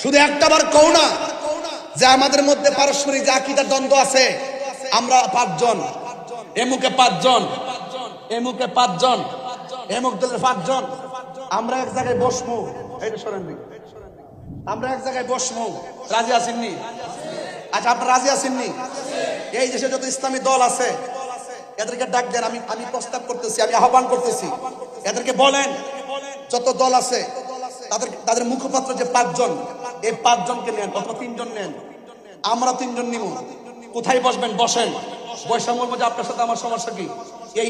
শুধু একটাবার কও না যে আমাদের মধ্যে পারস্পরিক যে আকীদার দ্বন্দ্ব আছে। আমরা পাঁচজন, এমুকে পাঁচজন, এমুকে পাঁচজন, এমুক দলের পাঁচজন, আমরা এক জায়গায় বসমু। এইটা শোনেন, আমরা এক জায়গায় বসমু। রাজি আছেননি? আচ্ছা, আপনারা রাজি আছেননি? এই দেশে যত ইসলামী দল আছে এদেরকে ডাক দেন। আমি প্রস্তাব করতেছি, আমি আহ্বান করতেছি, এদেরকে বলেন যত দল আছে তাদের মুখপাত্র যে পাঁচজন, এই পাঁচজনকে নেন অথবা তিনজন নেন। আমরা তিনজন নিব। কোথায় বসবেন? বসেন। বৈষম্য বলবো যে আপনার সাথে আমার সমস্যা কি,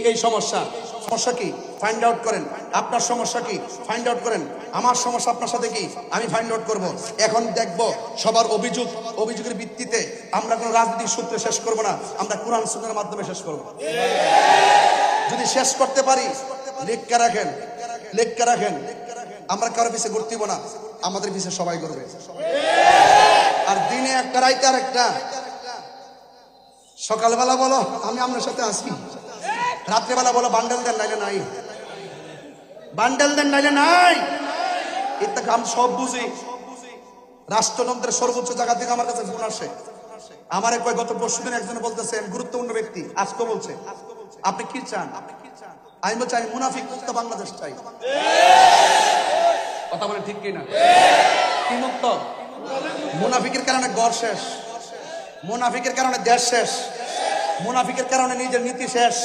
এই সমস্যা কি ফাইন্ড আউট করেন। আপনার সমস্যা কি ফাইন্ড আউট করেন। আমার সমস্যা আপনার সাথে কি আমি ফাইন্ড আউট করব। এখন দেখব সবার অভিযোগের ভিত্তিতে আমরা কোনো রাজনৈতিক সূত্রে শেষ করব না, আমরা কোরআন সুন্নাহর মাধ্যমে শেষ করব। যদি শেষ করতে পারি লেখা রাখেন, আমরা কারো পিছিয়ে ঘুরতে না, আমাদের পিছিয়ে সবাই করবে। আর দিনে একটা, রাইতে আর একটা। সকালবেলা বলো আমি আপনার সাথে আসি, রাত্রেবেলা বলো বান্ডেল দেন নাইলে নাই, বান্ডেল দেন নাইলে নাই। এটা আমি সব বুঝি। রাষ্ট্রযন্ত্রের সর্বোচ্চ জায়গা থেকে আমার কাছে ফোন আসে। আমার কয় গত পরশুদিন একজনে বলতেছেন, গুরুত্বপূর্ণ ব্যক্তি আজকে বলছে, আপনি কি চান? আমি বলছি আমি মুনাফিক মুক্ত বাংলাদেশ চাই। কথা বলে ঠিক কিনা? কি মুক্ত? মুনাফিকের কারণে ঘর শেষ, মুনাফিকের কারণে দেশ শেষ, মুনাফিকের কারণে নিজের নীতি শেষ।